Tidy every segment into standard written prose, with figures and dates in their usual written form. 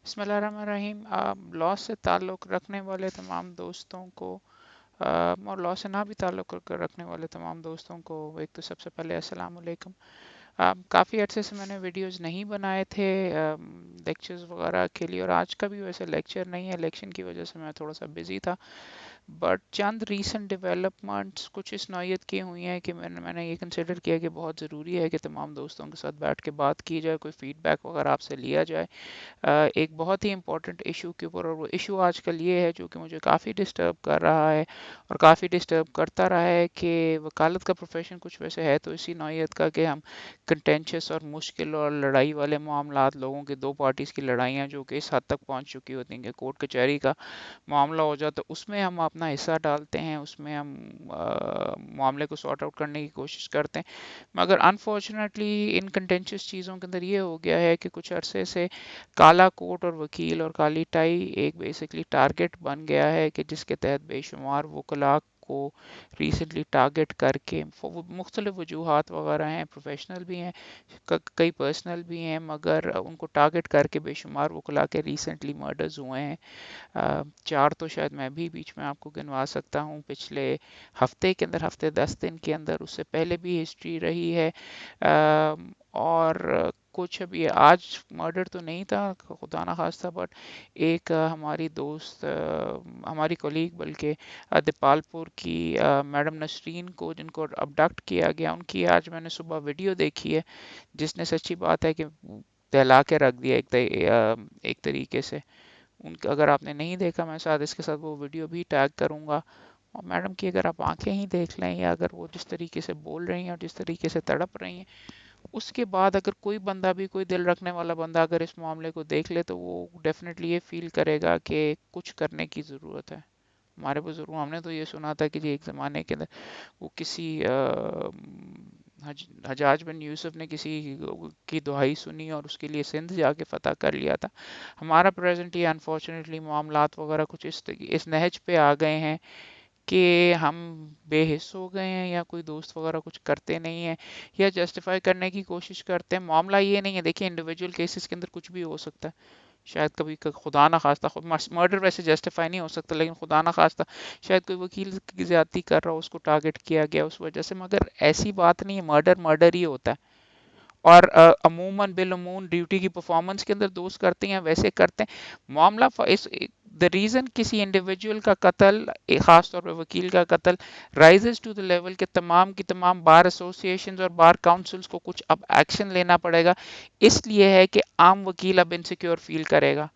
بسم اللہ الرحمن الرحیم۔ لاء سے تعلق رکھنے والے تمام دوستوں کو اور لاء سے نہ بھی تعلق رکھنے والے تمام دوستوں کو ایک تو سب سے پہلے السلام علیکم۔ کافی عرصے سے میں نے ویڈیوز نہیں بنائے تھے لیکچرز وغیرہ کے لیے، اور آج کا بھی ویسے لیکچر نہیں ہے، الیکشن کی وجہ سے میں تھوڑا سا بزی تھا، بٹ چند ریسنٹ ڈیولپمنٹس کچھ اس نوعیت کی ہوئی ہیں کہ میں نے یہ کنسیڈر کیا کہ بہت ضروری ہے کہ تمام دوستوں کے ساتھ بیٹھ کے بات کی جائے، کوئی فیڈ بیک وغیرہ آپ سے لیا جائے ایک بہت ہی امپورٹنٹ ایشو کے اوپر۔ اور وہ ایشو آج کل یہ ہے جو کہ مجھے کافی ڈسٹرب کر رہا ہے اور کافی ڈسٹرب کرتا رہا ہے کہ وکالت کا پروفیشن کچھ ویسے ہے تو اسی نوعیت کا کہ ہم کنٹینشس اور مشکل اور لڑائی والے معاملات، لوگوں کے دو پارٹیز کی لڑائیاں جو کہ اس حد تک پہنچ چکی ہوتی ہیں کہ کورٹ کچہری کا معاملہ ہو جاتا ہے، اس میں ہم اپنا حصہ ڈالتے ہیں، اس میں ہم معاملے کو سارٹ آؤٹ کرنے کی کوشش کرتے ہیں، مگر انفارچونیٹلی ان کنٹینشس چیزوں کے اندر یہ ہو گیا ہے کہ کچھ عرصے سے کالا کوٹ اور وکیل اور کالی ٹائی ایک بیسکلی ٹارگٹ بن گیا ہے کہ جس کے تحت بے شمار وکلاء کو ریسنٹلی ٹارگٹ کر کے مختلف وجوہات وغیرہ ہیں، پروفیشنل بھی ہیں، کئی پرسنل بھی ہیں، مگر ان کو ٹارگٹ کر کے بے شمار وکلاء کے ریسنٹلی مرڈرز ہوئے ہیں۔ چار تو شاید میں بھی بیچ میں آپ کو گنوا سکتا ہوں پچھلے ہفتے کے اندر، ہفتے 10 دن کے اندر، اس سے پہلے بھی ہسٹری رہی ہے اور کچھ ابھی آج مرڈر تو نہیں تھا خدا نہ خواستہ، بٹ ایک ہماری دوست ہماری کولیگ بلکہ دیپال پور کی میڈم نسرین کو، جن کو ابڈکٹ کیا گیا، ان کی آج میں نے صبح ویڈیو دیکھی ہے جس نے سچی بات ہے کہ دہلا کے رکھ دیا ایک طریقے سے۔ ان کا اگر آپ نے نہیں دیکھا، میں ساتھ اس کے ساتھ وہ ویڈیو بھی ٹیگ کروں گا، اور میڈم کی اگر آپ آنکھیں ہی دیکھ لیں یا اگر وہ جس طریقے سے بول رہی ہیں اور جس طریقے سے تڑپ رہی ہیں، اس کے بعد اگر کوئی بندہ بھی، کوئی دل رکھنے والا بندہ اگر اس معاملے کو دیکھ لے تو وہ ڈیفینیٹلی یہ فیل کرے گا کہ کچھ کرنے کی ضرورت ہے۔ ہمارے بزرگوں، ہم نے تو یہ سنا تھا کہ جی ایک زمانے کے اندر وہ کسی حجاج بن یوسف نے کسی کی دہائی سنی اور اس کے لیے سندھ جا کے فتح کر لیا تھا۔ ہمارا پریزنٹلی انفارچونیٹلی معاملات وغیرہ کچھ اس نہج پہ آ گئے ہیں کہ ہم بے حس ہو گئے ہیں، یا کوئی دوست وغیرہ کچھ کرتے نہیں ہیں یا جسٹیفائی کرنے کی کوشش کرتے ہیں۔ معاملہ یہ نہیں ہے، دیکھیں انڈیویجول کیسز کے اندر کچھ بھی ہو سکتا ہے، شاید کبھی خدا نہ خواستہ مرڈر ویسے جسٹیفائی نہیں ہو سکتا، لیکن خدا نہ خواستہ شاید کوئی وکیل کی زیادتی کر رہا ہو، اس کو ٹارگٹ کیا گیا اس وجہ سے، مگر ایسی بات نہیں ہے، مرڈر مرڈر ہی ہوتا ہے۔ اور عموماً بالعموم ڈیوٹی کی پرفارمنس کے اندر دوست کرتے ہیں ویسے کرتے ہیں معاملہ دا ریزن کسی انڈیویجول کا قتل، خاص طور پہ وکیل کا قتل، رائزز ٹو دا لیول کہ تمام کی تمام بار ایسوسیشنز اور بار کاؤنسلز کو کچھ اب ایکشن لینا پڑے گا، اس لیے ہے کہ عام وکیل اب انسیکیور فیل کرے گا۔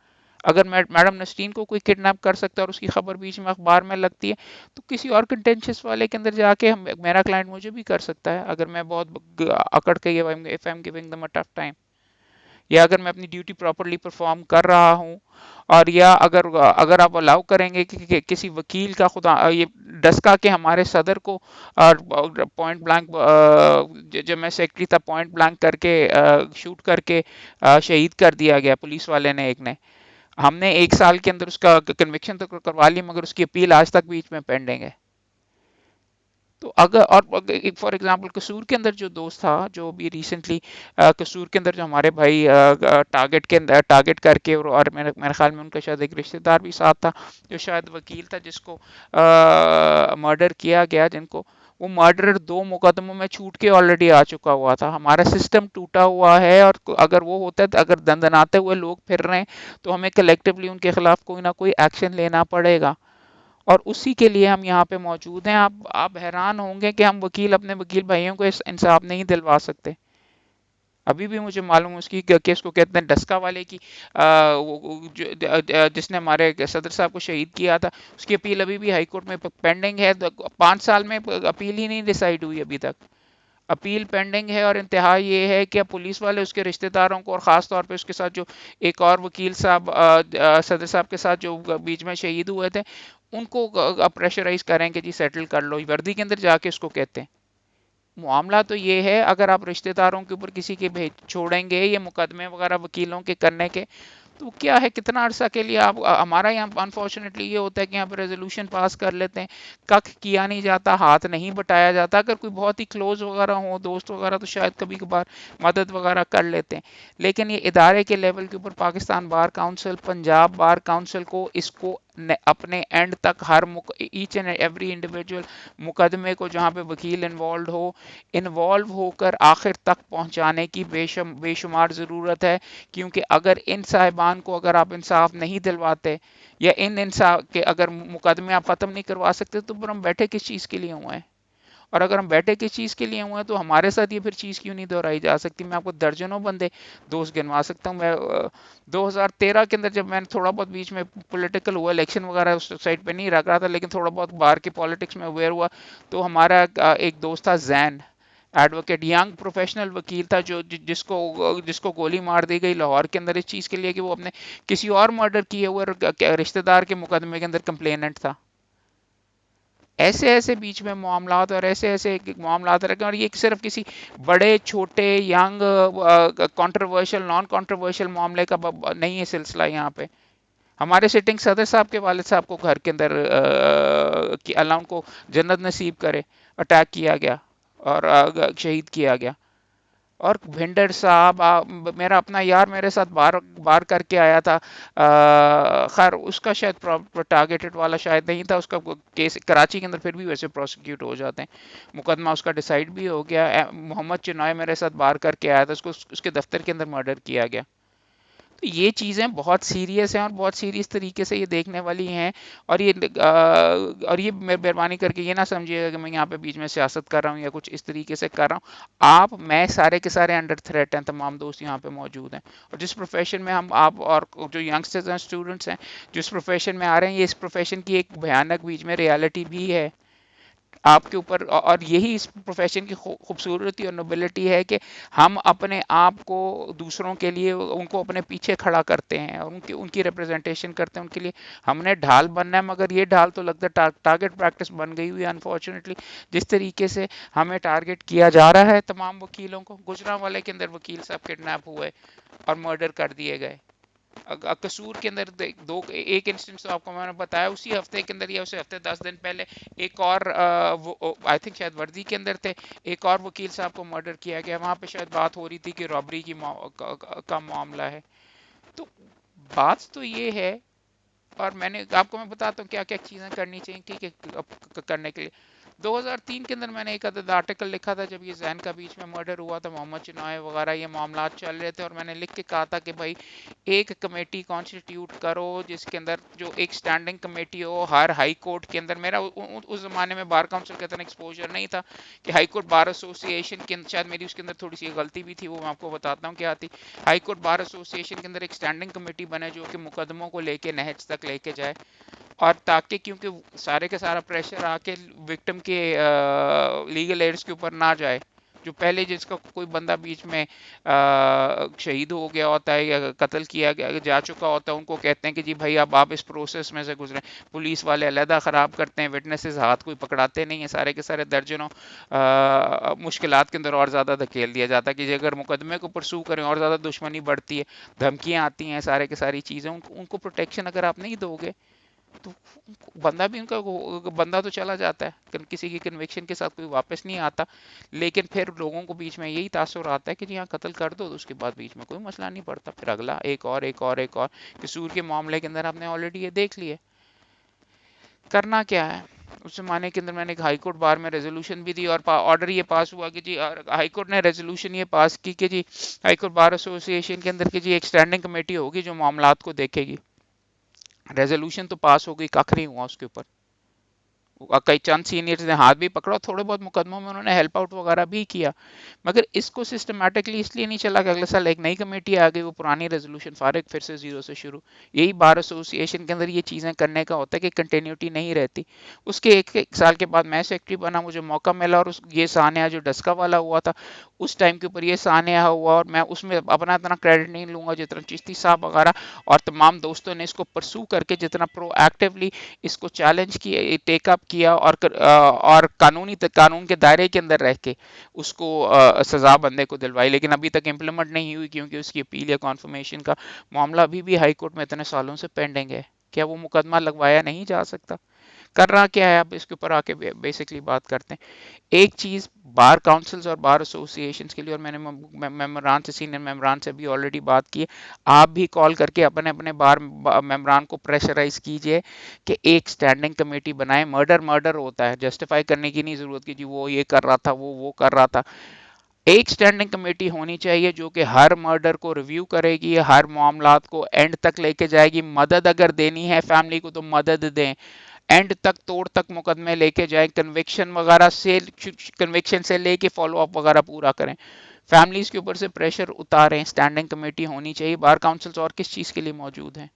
اگر میڈم نسرین کو کوئی کڈنیپ کر سکتا ہے اور اس کی خبر بیچ میں اخبار میں لگتی ہے، تو کسی اور کنٹینشس والے کے اندر جا کے میرا کلائنٹ مجھے بھی کر سکتا ہے اگر میں بہت اکڑ کے if I'm giving them a tough time، یا اگر میں اپنی ڈیوٹی پراپرلی پرفارم کر رہا ہوں، اور یا اگر آپ الاؤ کریں گے کہ کسی وکیل کا خدا یہ ڈسکا کے ہمارے صدر کو پوائنٹ بلانک، جب میں سیکرٹری تھا، پوائنٹ بلانک کر کے شوٹ کر کے شہید کر دیا گیا پولیس والے نے، ایک نے، ہم نے 1 سال کے اندر اس کا کنوکشن تو کروا لی، مگر اس کی اپیل آج تک بیچ میں پینڈنگ ہے۔ تو اگر اور فار ایگزامپل قصور کے اندر جو دوست تھا، جو بھی ریسنٹلی قصور کے اندر جو ہمارے بھائی ٹارگٹ کر کے، اور میرے خیال میں ان کا شاید ایک رشتہ دار بھی ساتھ تھا جو شاید وکیل تھا، جس کو مرڈر کیا گیا، جن کو وہ مرڈر 2 مقدموں میں چھوٹ کے آلریڈی آ چکا ہوا تھا۔ ہمارا سسٹم ٹوٹا ہوا ہے، اور اگر وہ ہوتا ہے، اگر دندناتے ہوئے لوگ پھر رہے ہیں تو ہمیں کلیکٹیولی ان کے خلاف کوئی نہ کوئی ایکشن لینا پڑے گا، اور اسی کے لیے ہم یہاں پہ موجود ہیں۔ آپ حیران ہوں گے کہ ہم وکیل اپنے وکیل بھائیوں کو انصاف نہیں دلوا سکتے۔ ابھی بھی مجھے معلوم ہے اس کی کیس کو کہتے ہیں ڈسکا والے کی، جس نے ہمارے صدر صاحب کو شہید کیا تھا، اس کی اپیل ابھی بھی ہائی کورٹ میں پینڈنگ ہے، 5 سال میں اپیل ہی نہیں ڈیسائیڈ ہوئی ابھی تک، اپیل پینڈنگ ہے۔ اور انتہا یہ ہے کہ پولیس والے اس کے رشتہ داروں کو، اور خاص طور پہ اس کے ساتھ جو ایک اور وکیل صاحب صدر صاحب کے ساتھ جو بیچ میں شہید ہوئے تھے، ان کو پریشرائز کریں کہ جی سیٹل کر لو، وردی کے اندر جا کے اس کو کہتے ہیں۔ معاملہ تو یہ ہے، اگر آپ رشتہ داروں کے اوپر کسی کے چھوڑیں گے یہ مقدمے وغیرہ وکیلوں کے کرنے کے، تو کیا ہے کتنا عرصہ کے لیے آپ ہمارا یہاں انفارچونیٹلی یہ ہوتا ہے کہ یہاں پہ ریزولوشن پاس کر لیتے ہیں، کک کیا نہیں جاتا، ہاتھ نہیں بٹایا جاتا. اگر کوئی بہت ہی کلوز وغیرہ ہو دوست وغیرہ تو شاید کبھی کبھار مدد وغیرہ کر لیتے ہیں. لیکن یہ ادارے کے لیول کے اوپر پاکستان بار کاؤنسل، پنجاب بار کاؤنسل کو اس کو اپنے اینڈ تک ہر ایچ اینڈ ایوری انڈیویجول مقدمے کو جہاں پہ وکیل انوالو ہو کر آخر تک پہنچانے کی بے شمار ضرورت ہے. کیونکہ اگر ان صاحبان کو اگر آپ انصاف نہیں دلواتے یا ان انصاف کے اگر مقدمے آپ ختم نہیں کروا سکتے تو پھر ہم بیٹھے کس چیز کے لیے ہوئے ہیں؟ اور اگر ہم بیٹھے کس چیز کے لیے ہوئے ہیں تو ہمارے ساتھ یہ پھر چیز کیوں نہیں دہرائی جا سکتی؟ میں آپ کو درجنوں بندے دوست گنوا سکتا ہوں. میں 2013 کے اندر جب میں نے تھوڑا بہت بیچ میں پولیٹیکل ہوا، الیکشن وغیرہ اس سائڈ پہ نہیں رکھ رہا تھا لیکن تھوڑا بہت باہر کی پالیٹکس میں اویئر ہوا، تو ہمارا ایک دوست تھا زین ایڈوکیٹ، ینگ پروفیشنل وکیل تھا، جس کو گولی مار دی گئی لاہور کے اندر اس چیز کے لیے کہ وہ اپنے کسی اور مرڈر کیے ہوئے رشتہ دار کے مقدمے کے اندر کمپلیننٹ تھا. ایسے ایسے بیچ میں معاملات اور ایسے ایسے معاملات رکھیں، اور یہ صرف کسی بڑے چھوٹے ینگ کانٹروورشل نان کانٹروورشل معاملے کا نہیں ہے سلسلہ. یہاں پہ ہمارے سٹنگ صدر صاحب کے والد صاحب کو گھر کے اندر اللہ ان کو جنت نصیب کرے اٹیک کیا گیا اور شہید کیا گیا. اور بھنڈر صاحب میرا اپنا یار میرے ساتھ بار بار کر کے آیا تھا. خیر اس کا شاید ٹارگیٹڈ والا شاید نہیں تھا، اس کا کیس کراچی کے اندر پھر بھی ویسے پروسیکیوٹ ہو جاتے ہیں، مقدمہ اس کا ڈیسائیڈ بھی ہو گیا. محمد چنوائے میرے ساتھ بار کر کے آیا تھا، اس کو اس کے دفتر کے اندر مرڈر کیا گیا. تو یہ چیزیں بہت سیریس ہیں اور بہت سیریس طریقے سے یہ دیکھنے والی ہیں. اور یہ مہربانی کر کے یہ نہ سمجھیے گا کہ میں یہاں پہ بیچ میں سیاست کر رہا ہوں یا کچھ اس طریقے سے کر رہا ہوں. میں سارے کے سارے انڈر تھریٹ ہیں، تمام دوست یہاں پہ موجود ہیں. اور جس پروفیشن میں ہم آپ اور جو ینگسٹرز ہیں اسٹوڈنٹس ہیں جس پروفیشن میں آ رہے ہیں، یہ اس پروفیشن کی ایک بھیانک بیچ میں ریالٹی بھی ہے آپ کے اوپر. اور یہی اس پروفیشن کی خوبصورتی اور نوبلٹی ہے کہ ہم اپنے آپ کو دوسروں کے لیے ان کو اپنے پیچھے کھڑا کرتے ہیں اور ان کی ریپرزنٹیشن کرتے ہیں، ان کے لیے ہم نے ڈھال بننا ہے. مگر یہ ڈھال تو لگتا ہے ٹارگٹ پریکٹس بن گئی ہوئی ہے انفارچونیٹلی. جس طریقے سے ہمیں ٹارگٹ کیا جا رہا ہے تمام وکیلوں کو، گجرانوالے کے اندر وکیل صاحب کڈنیپ ہوئے اور مرڈر کر دیے گئے. قصور کے اندر ایک انسٹنس تو آپ کو میں نے بتایا اسی ہفتے کے اندر یا اسی ہفتے 10 دن پہلے ایک اور آئی تھنک شاید وردی کے اندر تھے، ایک اور وکیل صاحب کو مرڈر کیا گیا. وہاں پہ شاید بات ہو رہی تھی کہ رابری کا معاملہ ہے. تو بات تو یہ ہے. اور آپ کو میں بتاتا ہوں کیا کیا چیزیں کرنی چاہیے کرنے کے لیے. 2003 کے اندر میں نے ایک آرٹیکل لکھا تھا جب یہ زین کا بیچ میں مرڈر ہوا تھا، محمد چنوائے وغیرہ یہ معاملات چل رہے تھے، اور میں نے لکھ کے کہا تھا کہ بھائی ایک کمیٹی کانسٹیٹیوٹ کرو جس کے اندر جو ایک سٹینڈنگ کمیٹی ہو ہر ہائی کورٹ کے اندر. میرا اس زمانے میں بار کاؤنسل کا اتنا ایکسپوجر نہیں تھا کہ ہائی کورٹ بار ایسوسی ایشن کے اندر، شاید میری اس کے اندر تھوڑی سی غلطی بھی تھی، وہ میں آپ کو بتاتا ہوں کیا تھی. ہائی کورٹ بار ایسوسی ایشن کے اندر ایک سٹینڈنگ کمیٹی بنے جو کہ مقدموں کو لے کے نہج تک لے کے جائے. اور تاکہ کیونکہ سارے کا سارا پریشر آ کے وکٹم کے لیگل ایڈز کے اوپر نہ جائے، جو پہلے جس کا کوئی بندہ بیچ میں شہید ہو گیا ہوتا ہے یا قتل کیا جا چکا ہوتا ہے، ان کو کہتے ہیں کہ جی بھائی اب آپ اس پروسیس میں سے گزریں. پولیس والے علیحدہ خراب کرتے ہیں، وٹنسز ہاتھ کوئی پکڑاتے نہیں ہیں، سارے کے سارے درجنوں مشکلات کے اندر اور زیادہ دھکیل دیا جاتا ہے کہ اگر مقدمے کو پرسو کریں اور زیادہ دشمنی بڑھتی ہے، دھمکیاں آتی ہیں، سارے کے ساری چیزیں. ان کو پروٹیکشن اگر آپ نہیں دو گے تو بندہ بھی ان کا بندہ تو چلا جاتا ہے، کسی کی کنوکشن کے ساتھ کوئی واپس نہیں آتا. لیکن پھر لوگوں کو بیچ میں یہی تاثر آتا ہے کہ جی ہاں قتل کر دو تو اس کے بعد بیچ میں کوئی مسئلہ نہیں پڑتا، پھر اگلا ایک اور ایک اور ایک اور. قصور کے معاملے کے اندر آپ نے آلریڈی یہ دیکھ لیے. کرنا کیا ہے؟ اس زمانے کے اندر میں نے ایک ہائی کورٹ بار میں ریزولوشن بھی دی اور آرڈر یہ پاس ہوا کہ جی ہائی کورٹ نے ریزولوشن یہ پاس کی کہ جی ہائی کورٹ بار ایسوسی ایشن کے اندر کہ جی ایک سٹینڈنگ کمیٹی ہوگی جو معاملات کو دیکھے گی. ریزولوشن تو پاس ہو گئی، کخ نہیں ہوا اس کے اوپر. کئی چند سینئرز نے ہاتھ بھی پکڑا، تھوڑے بہت مقدموں میں انہوں نے ہیلپ آؤٹ وغیرہ بھی کیا. مگر اس کو سسٹمیٹکلی اس لیے نہیں چلا کہ اگلے سال ایک نئی کمیٹی آ گئی، وہ پرانی ریزولوشن فارغ پھر سے زیرو سے شروع. یہی بار ایسوسی ایشن کے اندر یہ چیزیں کرنے کا ہوتا ہے کہ کنٹینیوٹی نہیں رہتی. اس کے ایک سال کے بعد میں سیکرٹری بنا، مجھے موقع ملا، اور یہ سانحہ جو ڈسکا والا ہوا تھا اس ٹائم کے اوپر یہ سانحہ ہوا، اور میں اس میں اپنا اتنا کریڈٹ نہیں لوں گا جتنا چشتی صاحب وغیرہ اور تمام دوستوں نے اس کو پرسو کر کے جتنا پرو ایکٹیولی اس کو چیلنج کیا، ٹیک اپ کیا اور قانون کے دائرے کے اندر رہ کے اس کو سزا بندے کو دلوائی، لیکن ابھی تک امپلیمنٹ نہیں ہوئی کیونکہ اس کی اپیل یا کانفرمیشن کا معاملہ ابھی بھی ہائی کورٹ میں اتنے سالوں سے پینڈنگ ہے. کیا وہ مقدمہ لگوایا نہیں جا سکتا؟ کر رہا کیا ہے؟ اب اس کے اوپر آ کے بیسکلی بات کرتے ہیں. ایک چیز بار کاؤنسلز اور بار ایسوسیشنز کے لیے، اور میں نے ممبران سے، سینئر ممبران سے بھی آلریڈی بات کی ہے، آپ بھی کال کر کے اپنے اپنے بار ممبران کو پریشرائز کیجئے کہ ایک سٹینڈنگ کمیٹی بنائیں. مرڈر ہوتا ہے، جسٹیفائی کرنے کی نہیں ضرورت کہ جی وہ یہ کر رہا تھا، وہ کر رہا تھا. ایک سٹینڈنگ کمیٹی ہونی چاہیے جو کہ ہر مرڈر کو ریویو کرے گی، ہر معاملات کو اینڈ تک لے کے جائے گی. مدد اگر دینی ہے فیملی کو تو مدد دیں، اینڈ تک توڑ تک مقدمے لے کے جائیں، کنوکشن سے لے کے فالو اپ وغیرہ پورا کریں. فیملیز کے اوپر سے پریشر اتاریں. سٹینڈنگ کمیٹی ہونی چاہیے. بار کاؤنسلز اور کس چیز کے لیے موجود ہیں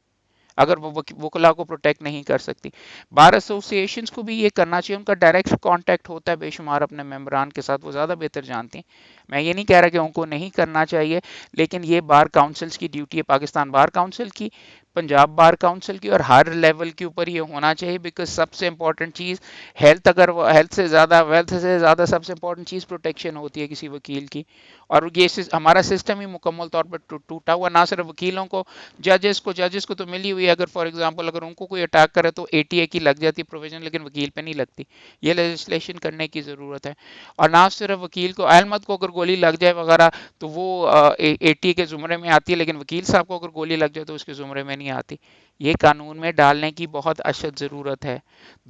اگر وہ وکلا کو پروٹیکٹ نہیں کر سکتی؟ بار ایسوسیشنز کو بھی یہ کرنا چاہیے. ان کا ڈائریکٹ کانٹیکٹ ہوتا ہے بے شمار اپنے ممبران کے ساتھ، وہ زیادہ بہتر جانتے ہیں. میں یہ نہیں کہہ رہا کہ ان کو نہیں کرنا چاہیے، لیکن یہ بار کاؤنسلز کی ڈیوٹی ہے، پاکستان بار کاؤنسل کی، پنجاب بار کاؤنسل کی، اور ہر لیول کے اوپر یہ ہونا چاہیے. بیکاز سب سے امپورٹنٹ چیز ہیلتھ، اگر ہیلتھ سے زیادہ، ویلتھ سے زیادہ سب سے امپورٹنٹ چیز پروٹیکشن ہوتی ہے کسی وکیل کی. اور یہ ہمارا سسٹم ہی مکمل طور پر ٹوٹا ہوا. نہ صرف وکیلوں کو، ججز کو تو ملی ہوئی ہے. اگر فار ایگزامپل اگر ان کو کوئی اٹیک کرے تو اے ٹی اے کی لگ جاتی پروویژن، لیکن وکیل پہ نہیں لگتی. یہ لیجسلیشن کرنے کی ضرورت ہے. اور نہ صرف وکیل کو، احمد کو اگر گولی لگ جائے وغیرہ تو وہ اے ٹی اے کے زمرے میں آتی ہے، لیکن وکیل صاحب کو اگر گولی لگ جائے تو اس کے زمرے میں نہیں آتی. یہ قانون میں ڈالنے کی بہت اشد ضرورت ہے.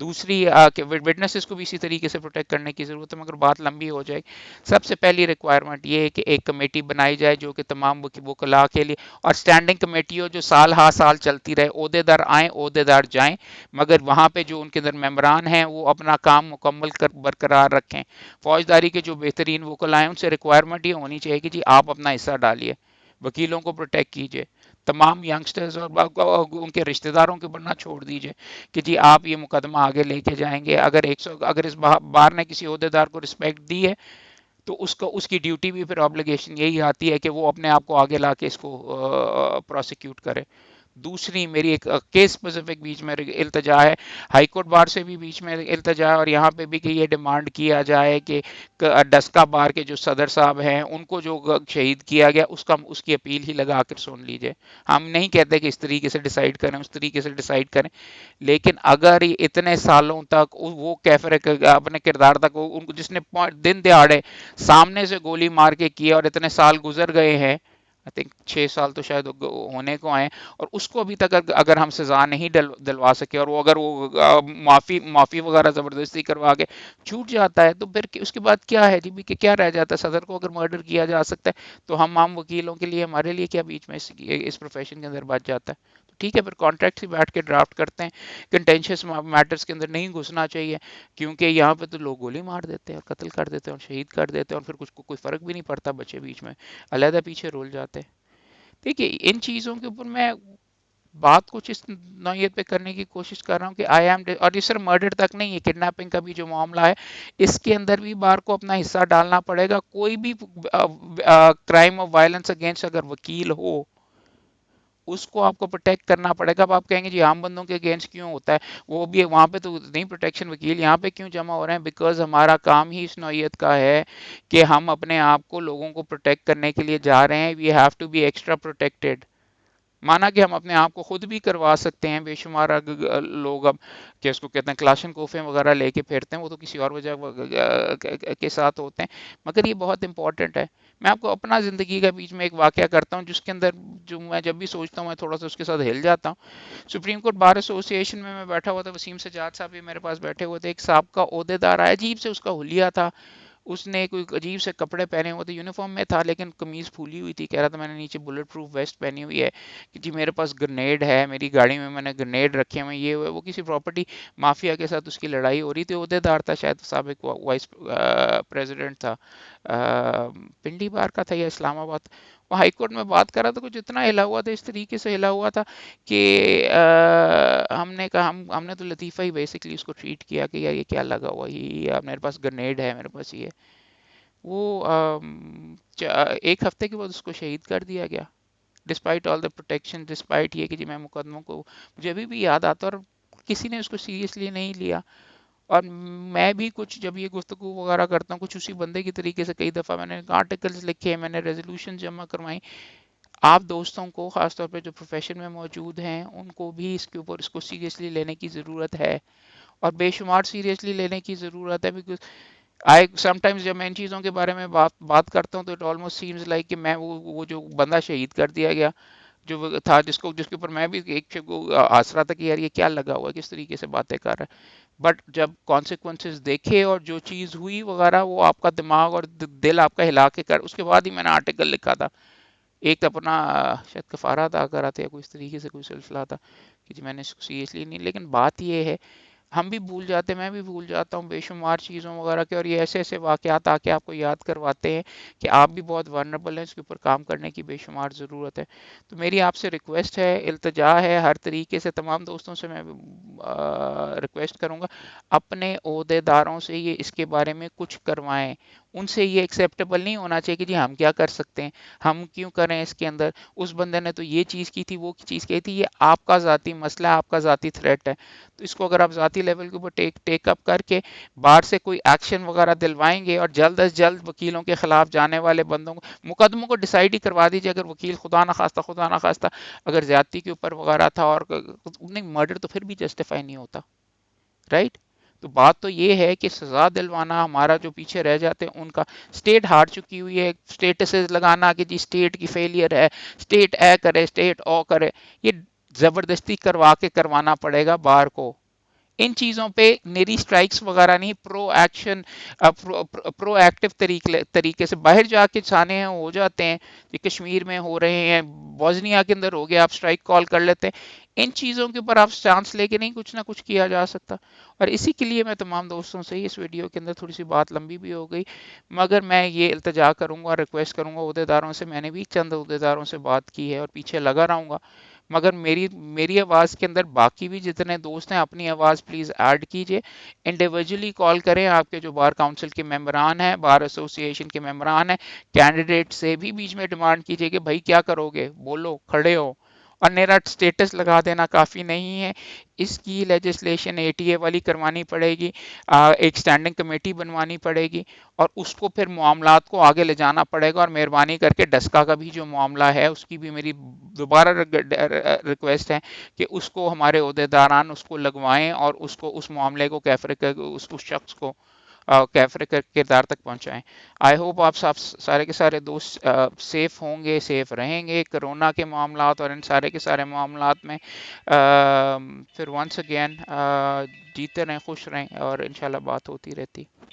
دوسری وٹنسز کو بھی اسی طریقے سے پروٹیکٹ کرنے کی ضرورت ہے. مگر بات لمبی ہو جائے. سب سے پہلی ریکوائرمنٹ یہ ہے کہ ایک کمیٹی بنائی جائے جو کہ تمام وکلاء کے لیے، اور سٹینڈنگ کمیٹی ہو جو سال ہا سال چلتی رہے. عہدے دار آئیں، عہدے دار جائیں، مگر وہاں پہ جو ان کے اندر ممبران ہیں وہ اپنا کام مکمل برقرار رکھیں. فوجداری کے جو بہترین وکلاء ہیں ان سے ریکوائرمنٹ یہ ہونی چاہیے کہ جی آپ اپنا حصہ ڈالیے، وکیلوں کو پروٹیکٹ کیجیے. تمام ینگسٹرز اور ان کے رشتہ داروں کے اوپر نہ چھوڑ دیجیے کہ جی آپ یہ مقدمہ آگے لے کے جائیں گے. اگر اس بار نے کسی عہدے دار کو رسپیکٹ دی ہے تو اس کی ڈیوٹی بھی پھر آبلیگیشن یہی آتی ہے کہ وہ اپنے آپ کو آگے لا کے اس کو پروسیکیوٹ کرے. دوسری میری ایک کیس اسپیسیفک بیچ میں التجا ہے، ہائی کورٹ بار سے بھی بیچ میں التجا ہے، اور یہاں پہ بھی کہ یہ ڈیمانڈ کیا جائے کہ ڈسکا بار کے جو صدر صاحب ہیں ان کو جو شہید کیا گیا اس کی اپیل ہی لگا کر سن لیجئے. ہم نہیں کہتے کہ اس طریقے سے ڈیسائیڈ کریں، اس طریقے سے ڈیسائیڈ کریں، لیکن اگر اتنے سالوں تک وہ کیفر اپنے کردار تک ان کو جس نے دن دہاڑے سامنے سے گولی مار کے کیا، اور اتنے سال گزر گئے ہیں، آئی تھنک 6 سال تو شاید ہونے کو آئے، اور اس کو ابھی تک اگر ہم سزا نہیں دلوا سکے، اور وہ اگر وہ معافی وغیرہ زبردستی کروا کے چھوٹ جاتا ہے تو پھر اس کے بعد کیا ہے جی؟ کہ کیا رہ جاتا ہے؟ صدر کو اگر مرڈر کیا جا سکتا ہے تو ہم عام وکیلوں کے لیے، ہمارے لیے کیا بیچ میں اس پروفیشن کے اندر بچ جاتا ہے؟ تو ٹھیک ہے، پھر کانٹریکٹ ہی بیٹھ کے ڈرافٹ کرتے ہیں. کنٹینشیس میٹرز کے اندر نہیں گھسنا چاہیے، کیونکہ یہاں پہ تو لوگ گولی مار دیتے ہیں اور قتل کر دیتے ہیں اور شہید کر دیتے ہیں، اور پھر کچھ کوئی فرق بھی نہیں پڑتا. بچے بیچ میں علیحدہ پیچھے رول جاتے ہیں. دیکھیے ان چیزوں کے اوپر میں بات کچھ اس نوعیت پہ کرنے کی کوشش کر رہا ہوں کہ آئی ایم، اور یہ صرف مرڈر تک نہیں ہے، کڈنیپنگ کا بھی جو معاملہ ہے اس کے اندر بھی بار کو اپنا حصہ ڈالنا پڑے گا. کوئی بھی کرائم آف وائلنس اگینسٹ اگر وکیل ہو اس کو آپ کو پروٹیکٹ کرنا پڑے گا. اب آپ کہیں گے جی عام بندوں کے اگینسٹ کیوں ہوتا ہے؟ وہ بھی وہاں پہ تو نہیں پروٹیکشن، وکیل یہاں پہ کیوں جمع ہو رہے ہیں؟ بیکاز ہمارا کام ہی اس نوعیت کا ہے کہ ہم اپنے آپ کو، لوگوں کو پروٹیکٹ کرنے کے لیے جا رہے ہیں. We have to be extra protected. مانا کہ ہم اپنے آپ کو خود بھی کروا سکتے ہیں. بے شمار لوگ اب کہ اس کو کہتے ہیں کلاشن کوفیں وغیرہ لے کے پھیرتے ہیں، وہ تو کسی اور وجہ کے ساتھ ہوتے ہیں. مگر یہ بہت امپورٹنٹ ہے. میں آپ کو اپنا زندگی کا بیچ میں ایک واقعہ کرتا ہوں جس کے اندر جو میں جب بھی سوچتا ہوں میں تھوڑا سا اس کے ساتھ ہل جاتا ہوں. سپریم کورٹ بار ایسوسی ایشن میں بیٹھا ہوا تھا، وسیم سجاد صاحب بھی میرے پاس بیٹھے ہوئے تھے. ایک صاحب کا عہدے دار آیا، عجیب سے اس کا حلیہ تھا، اس نے کوئی عجیب سے کپڑے پہنے ہوئے تھے، یونیفارم میں تھا لیکن قمیض پھولی ہوئی تھی. کہہ رہا تھا میں نے نیچے بلٹ پروف ویسٹ پہنی ہوئی ہے کہ جی میرے پاس گرنیڈ ہے، میری گاڑی میں نے گرنیڈ رکھے ہوئے، یہ وہ کسی پراپرٹی مافیا کے ساتھ اس کی لڑائی ہو رہی تھی. عہدے دار تھا، شاید سابق وائس پریزیڈنٹ تھا، پنڈی بار کا تھا یا اسلام آباد. وہ ہائی کورٹ میں بات کر رہا تھا، کچھ اتنا ہلا ہوا تھا، اس طریقے سے ہلا ہوا تھا کہ ہم نے کہا، ہم نے تو لطیفہ ہی بیسکلی اس کو ٹریٹ کیا کہ یار یہ کیا لگا ہوا، یہ میرے پاس گرنیڈ ہے، میرے پاس یہ. وہ ایک ہفتے کے بعد اس کو شہید کر دیا گیا، despite all the protection, despite یہ کہ جی میں مقدموں کو، مجھے ابھی بھی یاد آتا، اور کسی نے اس کو سیریسلی نہیں لیا. اور میں بھی کچھ جب یہ گفتگو وغیرہ کرتا ہوں کچھ اسی بندے کی طریقے سے کئی دفعہ میں نے آرٹیکلز لکھے، میں نے ریزولوشن جمع کروائی. آپ دوستوں کو خاص طور پہ جو پروفیشن میں موجود ہیں ان کو بھی اس کے اوپر اس کو سیریسلی لینے کی ضرورت ہے، اور بے شمار سیریسلی لینے کی ضرورت ہے. بیکاز آئی سم ٹائمز جب میں ان چیزوں کے بارے میں بات کرتا ہوں تو اٹ آلموسٹ سیمز لائک کہ میں وہ جو بندہ شہید کر دیا گیا جو تھا جس کے اوپر میں بھی ایک آسرا تھا کہ یار یہ کیا لگا ہوا ہے، کس طریقے سے باتیں کر رہا ہے. بٹ جب کانسیکوینسز دیکھے اور جو چیز ہوئی وغیرہ وہ آپ کا دماغ اور دل آپ کا ہلا کے کر، اس کے بعد ہی میں نے آرٹیکل لکھا تھا. ایک اپنا شاید کفارہ ادا کرا تھا یا کوئی اس طریقے سے کوئی سلسلہ تھا کہ جی میں نے اس کو سیریسلی نہیں. لیکن بات یہ ہے ہم بھی بھول جاتے ہیں، میں بھی بھول جاتا ہوں بے شمار چیزوں وغیرہ کے، اور یہ ایسے ایسے واقعات آ کے آپ کو یاد کرواتے ہیں کہ آپ بھی بہت ورنربل ہیں، اس کے اوپر کام کرنے کی بے شمار ضرورت ہے. تو میری آپ سے ریکویسٹ ہے، التجا ہے ہر طریقے سے، تمام دوستوں سے میں ریکویسٹ کروں گا اپنے عہدے داروں سے یہ اس کے بارے میں کچھ کروائیں. ان سے یہ ایکسیپٹیبل نہیں ہونا چاہیے کہ جی ہم کیا کر سکتے ہیں، ہم کیوں کریں اس کے اندر، اس بندے نے تو یہ چیز کی تھی وہ چیز کی تھی. یہ آپ کا ذاتی مسئلہ ہے، آپ کا ذاتی تھریٹ ہے. تو اس کو اگر آپ ذاتی لیول کے اوپر ٹیک اپ کر کے باہر سے کوئی ایکشن وغیرہ دلوائیں گے، اور جلد از جلد وکیلوں کے خلاف جانے والے بندوں کو مقدموں کو ڈیسائیڈ ہی کروا دیجیے. اگر وکیل خدا نہ خواستہ اگر زیادتی کے اوپر وغیرہ تھا، اور نہیں مرڈر تو پھر بھی جسٹیفائی نہیں ہوتا، رائٹ. تو بات تو یہ ہے کہ سزا دلوانا ہمارا جو پیچھے رہ جاتے ہیں ان کا، اسٹیٹ ہار چکی ہوئی ہے، اسٹیٹسز لگانا کہ جی اسٹیٹ کی فیلئر ہے، اسٹیٹ اے کرے اسٹیٹ او کرے، یہ زبردستی کروا کے کروانا پڑے گا بار کو. ان چیزوں پہ نیری سٹرائکس وغیرہ نہیں، پرو ایکشن پرو ایکٹیو طریقے سے باہر جا کے چھانے ہو جاتے ہیں. یہ کشمیر میں ہو رہے ہیں، بوزنیا کے اندر ہو گیا، آپ سٹرائک کال کر لیتے ہیں. ان چیزوں کے اوپر آپ چانس لے کے نہیں کچھ نہ کچھ کیا جا سکتا. اور اسی کے لیے میں تمام دوستوں سے اس ویڈیو کے اندر تھوڑی سی بات لمبی بھی ہو گئی، مگر میں یہ التجا کروں گا، ریکویسٹ کروں گا عہدے داروں سے. میں نے بھی چند عہدے داروں سے بات کی ہے اور پیچھے لگا رہوں گا، مگر میری آواز کے اندر باقی بھی جتنے دوست ہیں اپنی آواز پلیز ایڈ کیجئے. انڈیویجولی کال کریں، آپ کے جو بار کاؤنسل کے ممبران ہیں، بار ایسوسی ایشن کے ممبران ہیں، کینڈیڈیٹ سے بھی بیچ میں ڈیمانڈ کیجئے کہ بھائی کیا کرو گے، بولو، کھڑے ہو. اور میرا سٹیٹس لگا دینا کافی نہیں ہے، اس کی لیجسلیشن ATA والی کروانی پڑے گی، ایک سٹینڈنگ کمیٹی بنوانی پڑے گی، اور اس کو پھر معاملات کو آگے لے جانا پڑے گا. اور مہربانی کر کے ڈسکا کا بھی جو معاملہ ہے اس کی بھی میری دوبارہ ریکویسٹ ہے کہ اس کو ہمارے عہدے داران اس کو لگوائیں، اور اس معاملے کو اس شخص کو کیفر کردار تک پہنچائیں. آئی ہوپ آپ سارے کے سارے دوست سیف ہوں گے، سیف رہیں گے کرونا کے معاملات اور ان سارے کے سارے معاملات میں. پھر ونس اگین جیتے رہیں، خوش رہیں، اور انشاءاللہ بات ہوتی رہتی.